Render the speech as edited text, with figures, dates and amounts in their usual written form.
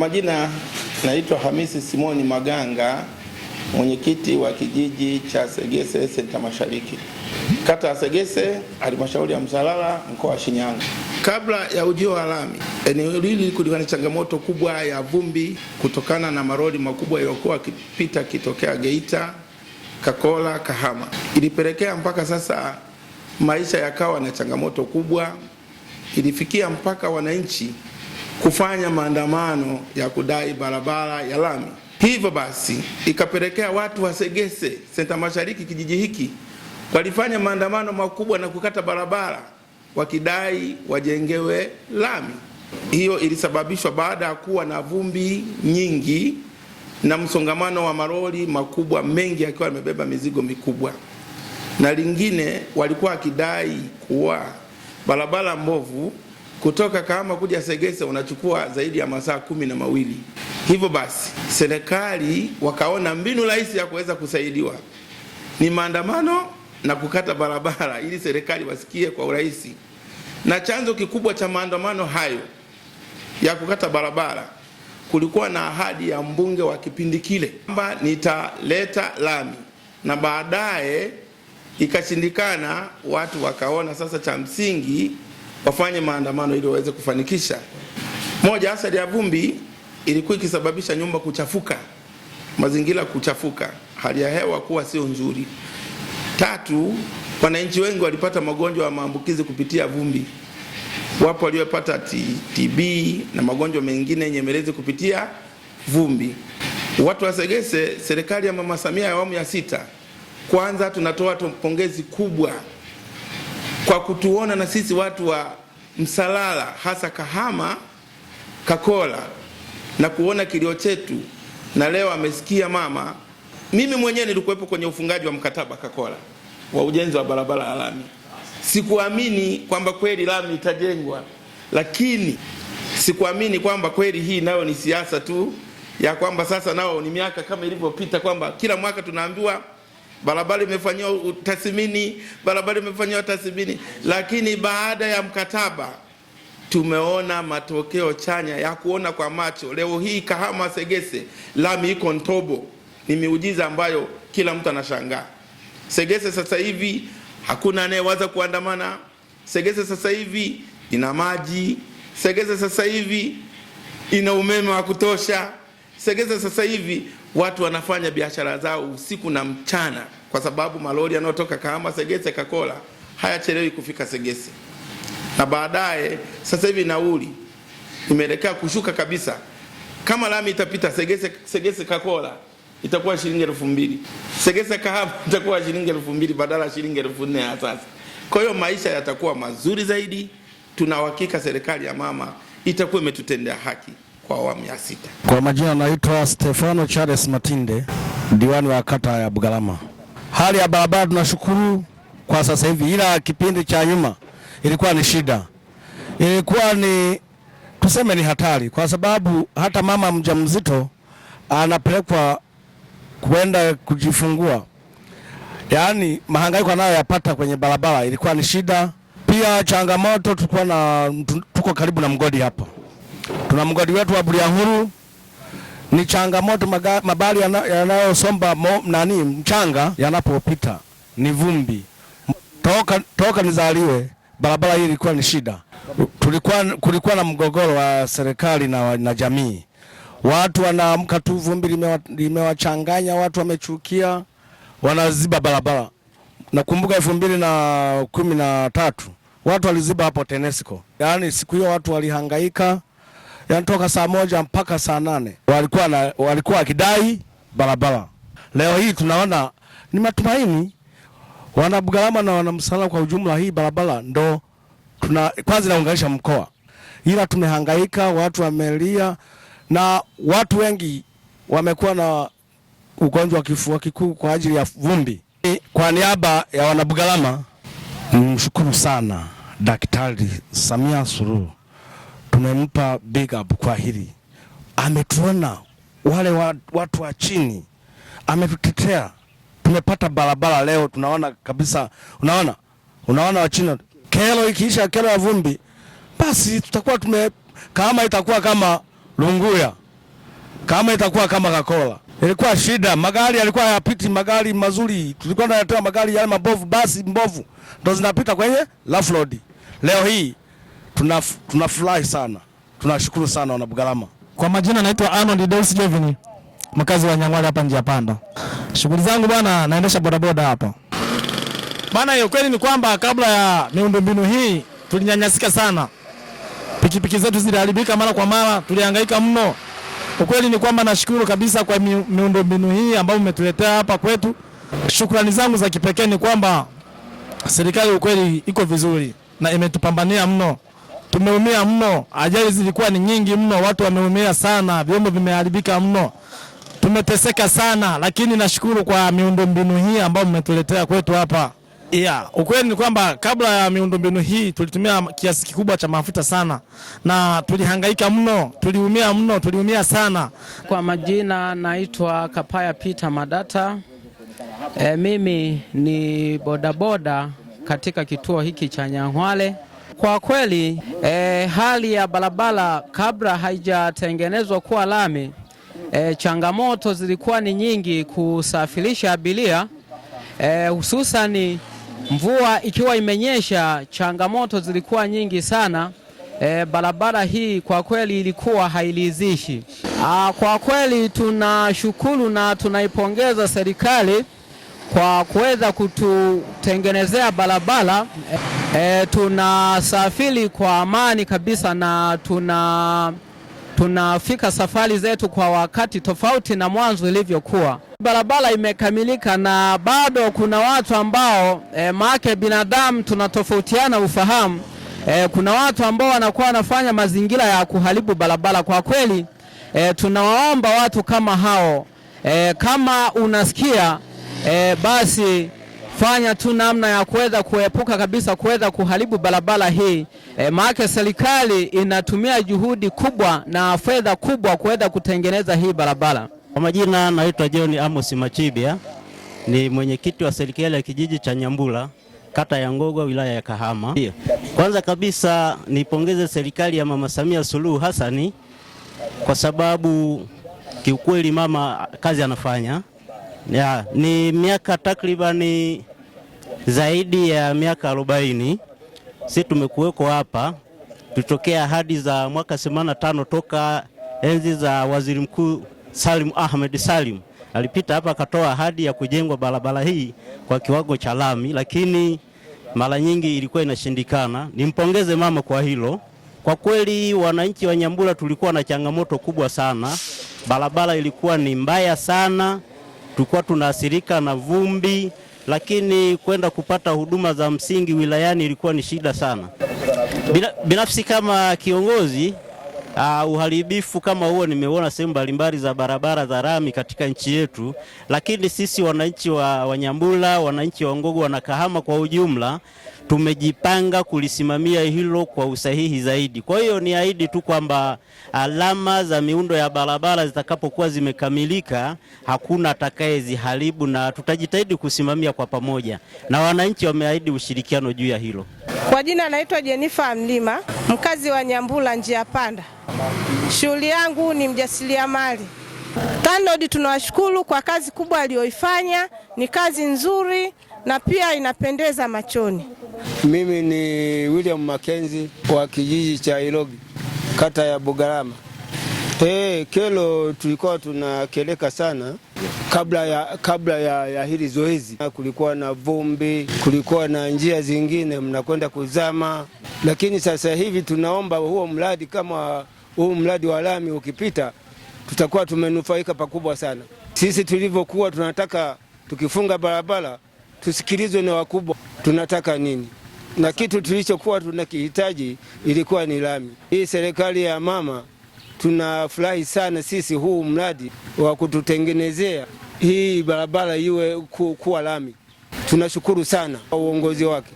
Kwa majina naitwa Hamisi Simoni Maganga, mwenyekiti wa kijiji cha Segese Senta Mashariki, kata ya Segese, halmashauri ya Msalala, mkoa wa Shinyanga. Kabla ya ujio wa lami, eneo hili kulikuwa na changamoto kubwa ya vumbi kutokana na maroli makubwa yaliyokuwa yakipita kitokea Geita, Kakola, Kahama. Ilipelekea mpaka sasa maisha yakawa na changamoto kubwa. Ilifikia mpaka wananchi kufanya maandamano ya kudai barabara ya lami. Hivyo basi ikapelekea watu wa Segese Senta Mashariki, kijiji hiki, walifanya maandamano makubwa na kukata barabara wakidai wajengewe lami. Hiyo ilisababishwa baada ya kuwa na vumbi nyingi na msongamano wa maroli makubwa mengi yakiwa yamebeba mizigo mikubwa. Na lingine walikuwa wakidai kuwa barabara mbovu kutoka Kahama kuja Segese unachukua zaidi ya masaa 12. Hivyo basi serikali wakaona mbinu rahisi ya kuweza kusaidiwa ni maandamano na kukata barabara ili serikali wasikie kwa urahisi. Na chanzo kikubwa cha maandamano hayo ya kukata barabara, kulikuwa na ahadi ya mbunge wa kipindi kile kwamba nitaleta lami, na baadaye ikashindikana. Watu wakaona sasa cha msingi wafanye maandamano ili waweze kufanikisha. Moja, asali ya vumbi ilikuwa ikisababisha nyumba kuchafuka, mazingira kuchafuka, hali ya hewa kuwa sio nzuri. Tatu, wananchi wengi walipata magonjwa ya maambukizi kupitia vumbi. Wapo waliopata TB na magonjwa mengine nyemelezi kupitia vumbi. Watu wa Segese, serikali ya Mama Samia ya awamu ya 6, kwanza tunatoa pongezi kubwa kwa kutuona na sisi watu wa Msalala, hasa Kahama, Kakola, na kuona kilio chetu, na leo amesikia mama. Mimi mwenyewe nilikuwepo kwenye ufungaji wa mkataba Kakola wa ujenzi wa barabara ya lami. Sikuamini kwamba kweli lami itajengwa, lakini sikuamini kwamba kweli hii nayo ni siasa tu ya kwamba sasa nao ni miaka kama ilivyopita kwamba kila mwaka tunaambiwa barabara imefanywa tathmini, barabara imefanywa tathmini, lakini baada ya mkataba tumeona matokeo chanya ya kuona kwa macho. Leo hii Kahama Segese lami iko Ntobo, ni miujiza ambayo kila mtu anashangaa. Segese sasa hivi hakuna anayewaza kuandamana. Segese sasa hivi ina maji. Segese sasa hivi ina umeme wa kutosha. Segese sasa hivi watu wanafanya biashara zao usiku na mchana, kwa sababu malori yanayotoka Kahama, Segese, Kakola hayachelewi kufika Segese. Na baadaye sasa hivi nauli imeelekea kushuka kabisa. Kama lami itapita Segese Kakola itakuwa shilingi 2,000. Segese Kahama itakuwa shilingi 2,000 badala ya shilingi 4,000 sasa. Kwa hiyo maisha yatakuwa mazuri zaidi. Tuna uhakika serikali ya mama itakuwa imetutendea haki kwa awamu ya 6. Kwa majina naitwa Stefano Charles Matinde, diwani wa kata ya Bugalama. Hali ya barabara tunashukuru kwa sasa hivi, ila kipindi cha nyuma ilikuwa ni shida. Ilikuwa ni tuseme ni hatari, kwa sababu hata mama mjamzito anapelekwa kwenda kujifungua, yaani mahangaiko anayoyapata kwenye barabara ilikuwa ni shida. Pia changamoto tuko karibu na mgodi hapa. Tuna mgodi wetu wa Bulyanhulu, ni changamoto mabali yanayosomba mchanga yanapopita ni vumbi. Toka nizaliwe barabara hii ilikuwa ni shida. Kulikuwa na mgogoro wa serikali na jamii. Watu wanaamka tu vumbi limewachanganya, watu wamechukia, wanaziba barabara. Nakumbuka 2013 watu waliziba hapo TANESCO. Yaani siku hiyo watu walihangaika, yaani toka saa 1 mpaka saa 8 walikuwa wakidai barabara. Leo hii tunaona ni matumaini. Wana Bugalama na wana Msalala kwa ujumla, hii barabara ndo kwanza inaunganisha mkoa. Ila tumehangaika, watu wamelia, na watu wengi wamekuwa na ugonjwa wa kifua kikuu kwa ajili ya vumbi. Kwa niaba ya wana Bugalama, mshukuru sana Daktari Samia Suluhu. Tumempa big up kwa hili. Ametuona wale watu wa chini, ametutetea. Tumepata barabara leo, tunaona kabisa, unaona wa chini. Kero ikiisha, kero ya vumbi, basi tutakuwa kama itakuwa kama Lunguya. kama itakuwa kama Kakola. Ilikuwa shida, magari yalikuwa hayapiti, magari mazuri. Tulikuwa tunatoa magari yale mabovu, basi mbovu ndo zinapita kwenye rough road. Leo hii tunafurahi sana. Tunashukuru sana wana Bugalama. Kwa majina naitwa Arnold Deus Jovini, mkazi wa Nyang'hwale hapa njia panda. Shughuli zangu bwana, naendesha bodaboda hapa. Bwana, hiyo kweli ni kwamba kabla ya miundombinu hii tulinyanyasika sana. Pikipiki zetu ziliharibika mara kwa mara, tulihangaika mno. Ukweli ni kwamba nashukuru kabisa kwa miundombinu hii ambayo umetuletea hapa kwetu. Shukrani zangu za kipekee ni kwamba serikali ukweli iko vizuri na imetupambania mno. Tumeumia mno, ajali zilikuwa ni nyingi mno, watu wameumia sana, vyombo vimeharibika mno. Tumeteseka sana, lakini nashukuru kwa miundombinu hii ambayo mmetuletea kwetu hapa. Ukweli ni kwamba kabla ya miundombinu hii tulitumia kiasi kikubwa cha mafuta sana na tulihangaika mno, tuliumia sana. Kwa majina naitwa Kapaya Peter Madata. Mimi ni bodaboda katika kituo hiki cha Nyang'hwale. Kwa kweli hali ya barabara kabla haijatengenezwa kuwa lami, changamoto zilikuwa ni nyingi kusafirisha abiria, hususani mvua ikiwa imenyesha, changamoto zilikuwa nyingi sana. Barabara hii kwa kweli ilikuwa hairidhishi. Kwa kweli tunashukuru na tunaipongeza serikali kwa kuweza kututengenezea barabara. Tunasafiri kwa amani kabisa na tunafika safari zetu kwa wakati tofauti na mwanzo ilivyokuwa. Barabara imekamilika na bado kuna watu ambao maana binadamu tunatofautiana ufahamu. Kuna watu ambao wanakuwa wanafanya mazingira ya kuharibu barabara. Kwa kweli tunawaomba watu kama hao, kama unasikia basi fanya tu namna ya kuweza kuepuka kabisa kuweza kuharibu barabara hii. Maana serikali inatumia juhudi kubwa na fedha kubwa kuweza kutengeneza hii barabara. Kwa majina naitwa John Amos Machibia, ni mwenyekiti wa serikali ya kijiji cha Nyambula, kata ya Ngogwa, wilaya ya Kahama. Kwanza kabisa nipongeze serikali ya Mama Samia Suluhu Hassani kwa sababu kiukweli mama kazi anafanya. Ni miaka takribani zaidi ya miaka 40 sisi tumekuweko hapa. Tutokea ahadi za mwaka 85 toka enzi za Waziri Mkuu Salim Ahmed Salim. Alipita hapa akatoa ahadi ya kujengwa barabara hii kwa kiwango cha lami, lakini mara nyingi ilikuwa inashindikana. Nimpongeze mama kwa hilo. Kwa kweli wananchi wa Nyambula tulikuwa na changamoto kubwa sana. Barabara ilikuwa ni mbaya sana. Tulikuwa tunaathirika na vumbi, lakini kwenda kupata huduma za msingi wilayani ilikuwa ni shida sana. Binafsi kama kiongozi, uharibifu kama huo nimeona sehemu mbalimbali za barabara za rami katika nchi yetu, lakini sisi wananchi wa Nyambula, wananchi wa Ngogwa na Kahama kwa ujumla tumejipanga kulisimamia hilo kwa usahihi zaidi. Kwa hiyo ni ahidi tu kwamba alama za miundo ya barabara zitakapokuwa zimekamilika hakuna atakayeziharibu, na tutajitahidi kusimamia kwa pamoja, na wananchi wameahidi ushirikiano juu ya hilo. Kwa jina naitwa Jennifer Mlima, mkazi wa Nyambula njia panda. Shughuli yangu ni mjasiriamali. TANROADS tunawashukuru kwa kazi kubwa aliyoifanya, ni kazi nzuri na pia inapendeza machoni. Mimi ni William Mackenzie wa kijiji cha Ilogi, kata ya Bugalama. Kelo tulikuwa tunakeleka sana kabla ya hili zoezi. Kulikuwa na vumbi, kulikuwa na njia zingine mnakwenda kuzama, lakini sasa hivi tunaomba huo mradi, kama huo mradi wa lami ukipita, tutakuwa tumenufaika pakubwa sana. Sisi tulivyokuwa tunataka tukifunga barabara tusikilizwe na wakubwa tunataka nini, na kitu tulichokuwa tunakihitaji ilikuwa ni lami. Hii serikali ya mama tunafurahi sana sisi huu mradi wa kututengenezea hii barabara iwe kuwa lami. Tunashukuru sana kwa uongozi wake.